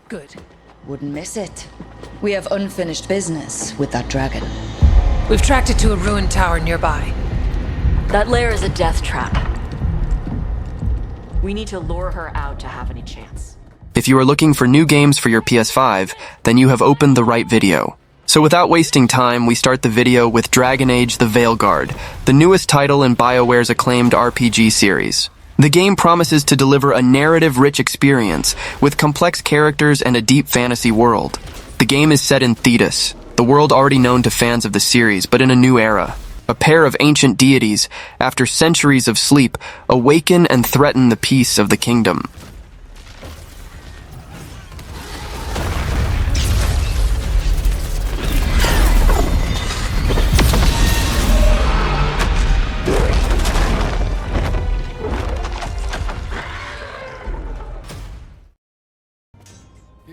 Good. Wouldn't miss it. We have unfinished business with that dragon. We've tracked it to a ruined tower nearby. That lair is a death trap. We need to lure her out to have any chance. If you are looking for new games for your PS5, then you have opened the right video. So without wasting time, we start the video with Dragon Age: The Veilguard, the newest title in BioWare's acclaimed RPG series. The game promises to deliver a narrative-rich experience with complex characters and a deep fantasy world. The game is set in Thetis, the world already known to fans of the series, but in a new era. A pair of ancient deities, after centuries of sleep, awaken and threaten the peace of the kingdom.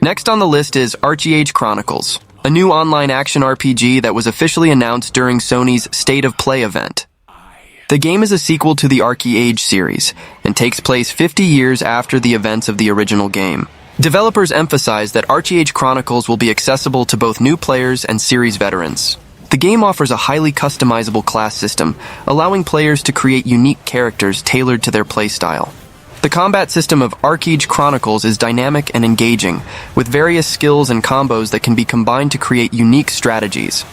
Next on the list is Archeage Chronicles, a new online action RPG that was officially announced during Sony's State of Play event. The game is a sequel to the Archeage series and takes place 50 years after the events of the original game. Developers emphasize that Archeage Chronicles will be accessible to both new players and series veterans. The game offers a highly customizable class system, allowing players to create unique characters tailored to their playstyle. The combat system of Archeage Chronicles is dynamic and engaging, with various skills and combos that can be combined to create unique strategies.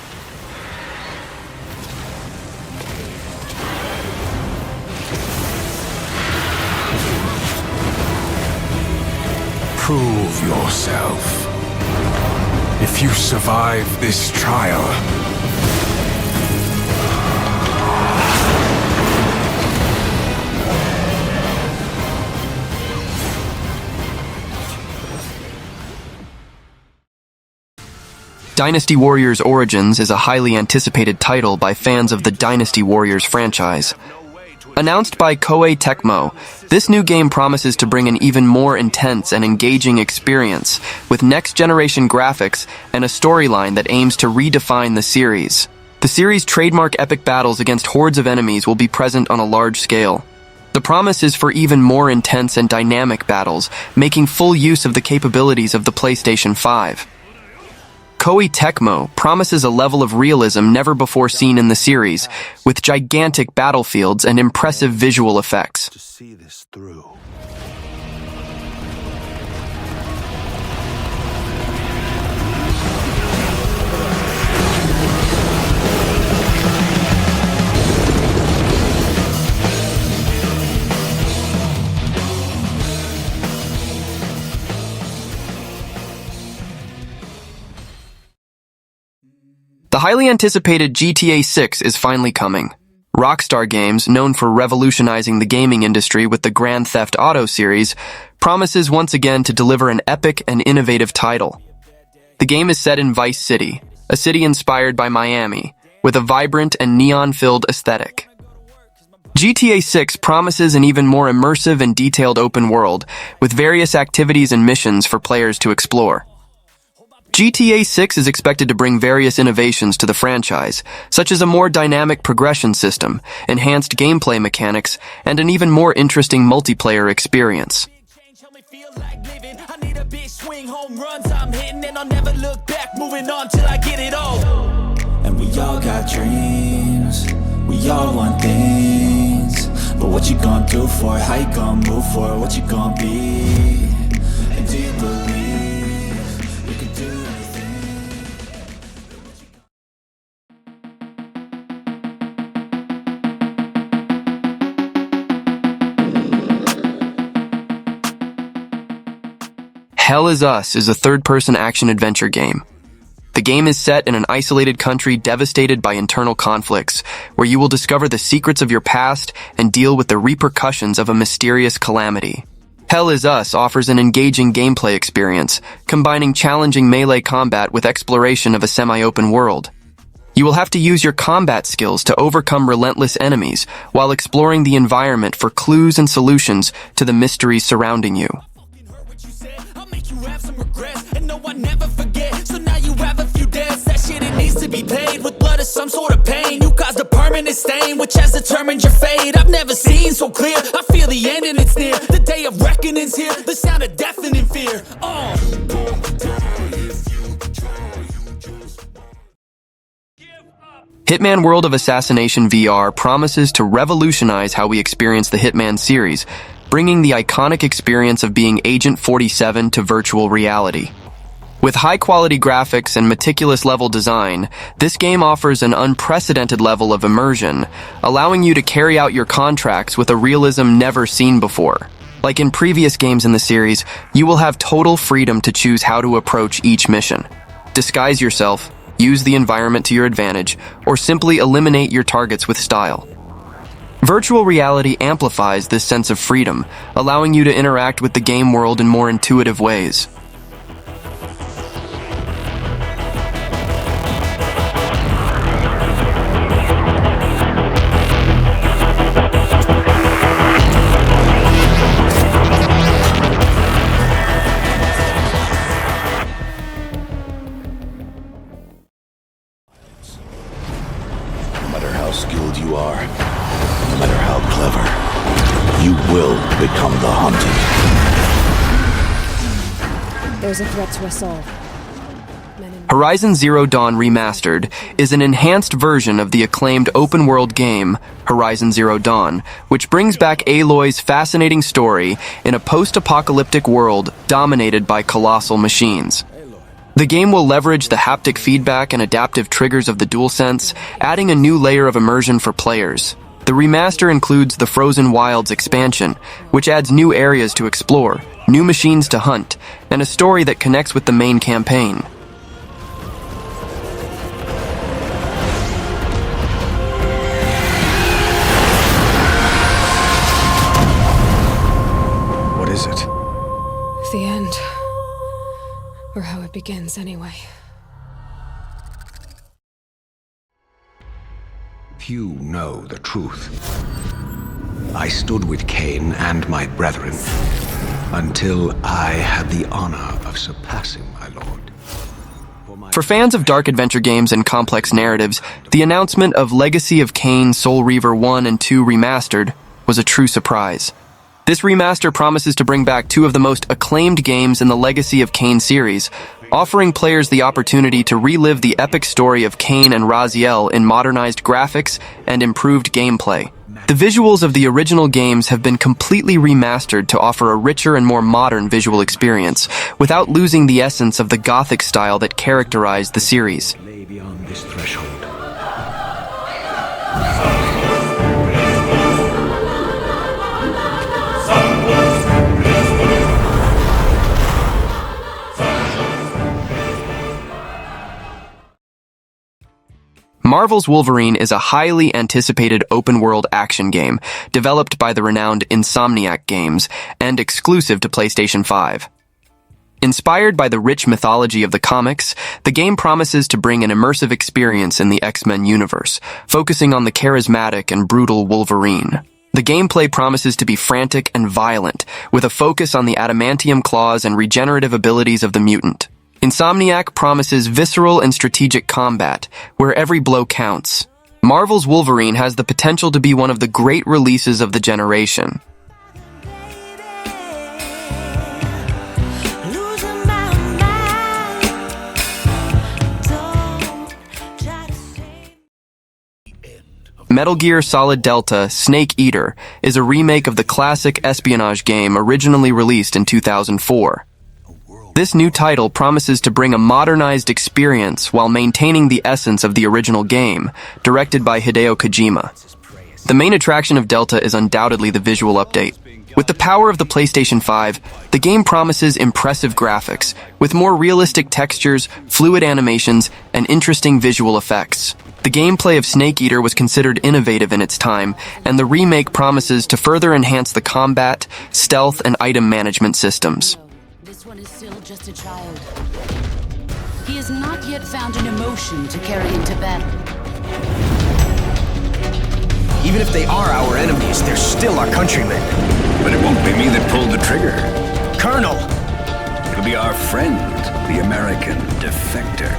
Prove yourself. If you survive this trial, Dynasty Warriors Origins is a highly anticipated title by fans of the Dynasty Warriors franchise. Announced by Koei Tecmo, this new game promises to bring an even more intense and engaging experience with next-generation graphics and a storyline that aims to redefine the series. The series' trademark epic battles against hordes of enemies will be present on a large scale. The promise is for even more intense and dynamic battles, making full use of the capabilities of the PlayStation 5. Koei Tecmo promises a level of realism never before seen in the series, with gigantic battlefields and impressive visual effects. to see this through. The highly anticipated GTA 6 is finally coming. Rockstar Games, known for revolutionizing the gaming industry with the Grand Theft Auto series, promises once again to deliver an epic and innovative title. The game is set in Vice City, a city inspired by Miami, with a vibrant and neon-filled aesthetic. GTA 6 promises an even more immersive and detailed open world, with various activities and missions for players to explore. GTA 6 is expected to bring various innovations to the franchise, such as a more dynamic progression system, enhanced gameplay mechanics, and an even more interesting multiplayer experience. And we all got dreams, we all want things, but what you gonna do for it? How you gonna move for it? What you gonna be? And do you believe? Hell Is Us is a third-person action-adventure game. The game is set in an isolated country devastated by internal conflicts, where you will discover the secrets of your past and deal with the repercussions of a mysterious calamity. Hell Is Us offers an engaging gameplay experience, combining challenging melee combat with exploration of a semi-open world. You will have to use your combat skills to overcome relentless enemies, while exploring the environment for clues and solutions to the mysteries surrounding you. You have some regrets, and no, I never forget. So now you have a few debts. That shit, it needs to be paid with blood blood is some sort of pain. You caused a permanent stain, which has determined your fate. I've never seen so clear. I feel the end and it's near. The day of reckoning's here. The sound of deafening fear. Hitman World of Assassination VR promises to revolutionize how we experience the Hitman series, bringing the iconic experience of being Agent 47 to virtual reality. With high-quality graphics and meticulous level design, this game offers an unprecedented level of immersion, allowing you to carry out your contracts with a realism never seen before. Like in previous games in the series, you will have total freedom to choose how to approach each mission. Disguise yourself, use the environment to your advantage, or simply eliminate your targets with style. Virtual reality amplifies this sense of freedom, allowing you to interact with the game world in more intuitive ways. No matter how skilled you are, no matter how clever, you will become the hunted. There's a threat to us all. Horizon Zero Dawn Remastered is an enhanced version of the acclaimed open-world game Horizon Zero Dawn, which brings back Aloy's fascinating story in a post-apocalyptic world dominated by colossal machines. The game will leverage the haptic feedback and adaptive triggers of the DualSense, adding a new layer of immersion for players. The remaster includes the Frozen Wilds expansion, which adds new areas to explore, new machines to hunt, and a story that connects with the main campaign. What is it? The end. Or how it begins, anyway. Few know the truth. I stood with Kain and my brethren until I had the honor of surpassing my lord. For fans of dark adventure games and complex narratives, the announcement of Legacy of Kain Soul Reaver 1 and 2 Remastered was a true surprise. This remaster promises to bring back two of the most acclaimed games in the Legacy of Kain series, offering players the opportunity to relive the epic story of Kain and Raziel in modernized graphics and improved gameplay. The visuals of the original games have been completely remastered to offer a richer and more modern visual experience, without losing the essence of the Gothic style that characterized the series. Lay beyond this threshold. Marvel's Wolverine is a highly anticipated open-world action game developed by the renowned Insomniac Games and exclusive to PlayStation 5. Inspired by the rich mythology of the comics, the game promises to bring an immersive experience in the X-Men universe, focusing on the charismatic and brutal Wolverine. The gameplay promises to be frantic and violent, with a focus on the adamantium claws and regenerative abilities of the mutant. Insomniac promises visceral and strategic combat, where every blow counts. Marvel's Wolverine has the potential to be one of the great releases of the generation. Metal Gear Solid Delta Snake Eater is a remake of the classic espionage game originally released in 2004. This new title promises to bring a modernized experience while maintaining the essence of the original game, directed by Hideo Kojima. The main attraction of Delta is undoubtedly the visual update. With the power of the PlayStation 5, the game promises impressive graphics, with more realistic textures, fluid animations, and interesting visual effects. The gameplay of Snake Eater was considered innovative in its time, and the remake promises to further enhance the combat, stealth, and item management systems. This one is still just a child. He has not yet found an emotion to carry into battle. Even if they are our enemies, they're still our countrymen. But it won't be me that pulled the trigger. Colonel! It'll be our friend, the American defector.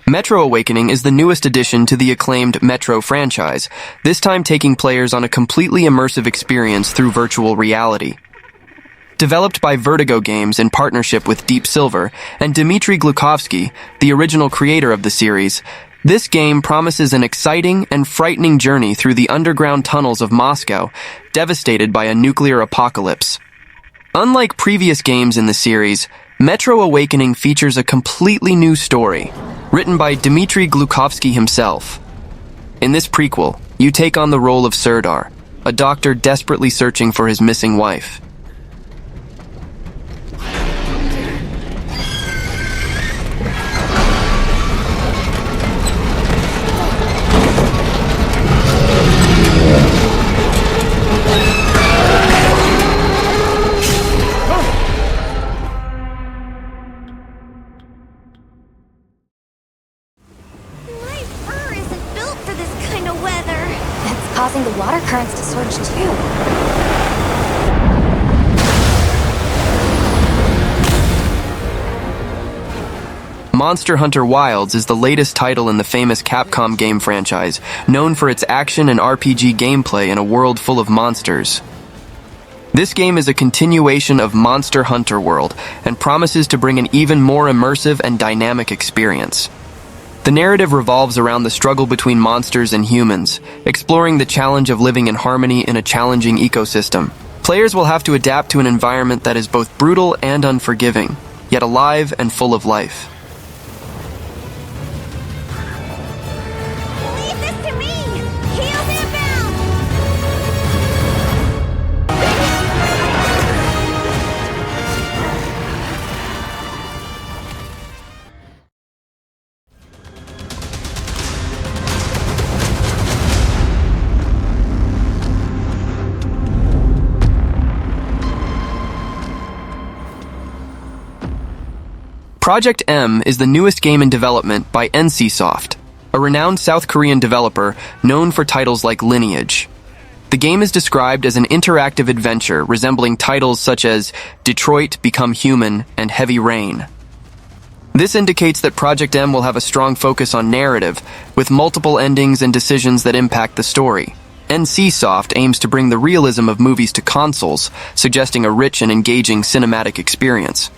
Metro Awakening is the newest addition to the acclaimed Metro franchise, this time taking players on a completely immersive experience through virtual reality. Developed by Vertigo Games in partnership with Deep Silver and Dmitry Glukovsky, the original creator of the series, this game promises an exciting and frightening journey through the underground tunnels of Moscow, devastated by a nuclear apocalypse. Unlike previous games in the series, Metro Awakening features a completely new story, written by Dmitry Glukovsky himself. In this prequel, you take on the role of Serdar, a doctor desperately searching for his missing wife. Causing the water currents to surge too. Monster Hunter Wilds is the latest title in the famous Capcom game franchise, known for its action and RPG gameplay in a world full of monsters. This game is a continuation of Monster Hunter World and promises to bring an even more immersive and dynamic experience. The narrative revolves around the struggle between monsters and humans, exploring the challenge of living in harmony in a challenging ecosystem. Players will have to adapt to an environment that is both brutal and unforgiving, yet alive and full of life. Leave this to me! Heels inbound! Project M is the newest game in development by NCSoft, a renowned South Korean developer known for titles like Lineage. The game is described as an interactive adventure resembling titles such as Detroit Become Human and Heavy Rain. This indicates that Project M will have a strong focus on narrative, with multiple endings and decisions that impact the story. NCSoft aims to bring the realism of movies to consoles, suggesting a rich and engaging cinematic experience.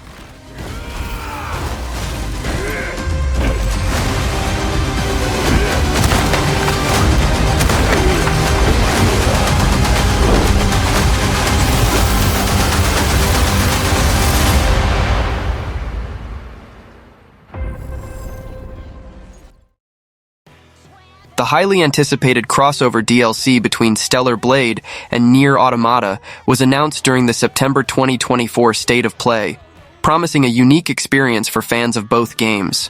The highly anticipated crossover DLC between Stellar Blade and Neir Automata was announced during the September 2024 State of Play, promising a unique experience for fans of both games.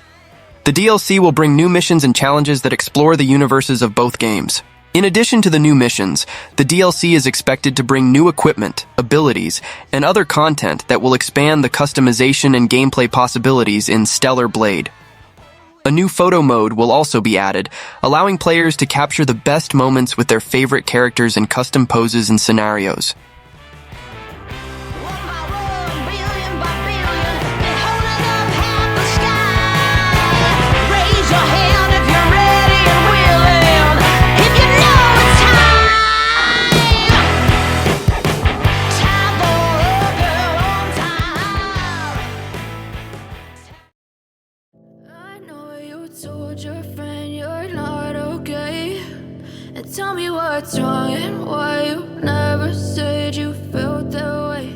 The DLC will bring new missions and challenges that explore the universes of both games. In addition to the new missions, the DLC is expected to bring new equipment, abilities, and other content that will expand the customization and gameplay possibilities in Stellar Blade. A new photo mode will also be added, allowing players to capture the best moments with their favorite characters in custom poses and scenarios. Tell me what's wrong and why you never said you felt that way.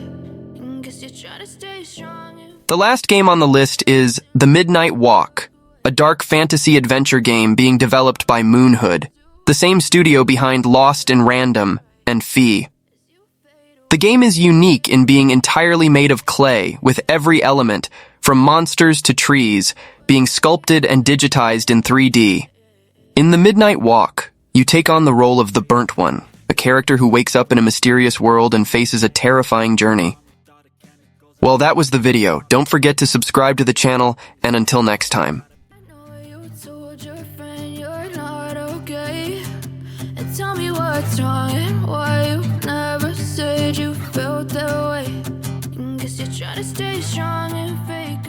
Guess you're trying to stay strong. The last game on the list is The Midnight Walk, a dark fantasy adventure game being developed by Moonhood, the same studio behind Lost in Random and Fee. The game is unique in being entirely made of clay, with every element, from monsters to trees, being sculpted and digitized in 3D. In The Midnight Walk, you take on the role of the Burnt One, a character who wakes up in a mysterious world and faces a terrifying journey. Well, that was the video. Don't forget to subscribe to the channel, and until next time. Tell me what's wrong and why you never said you felt that way. Guess you're trying to stay strong and fake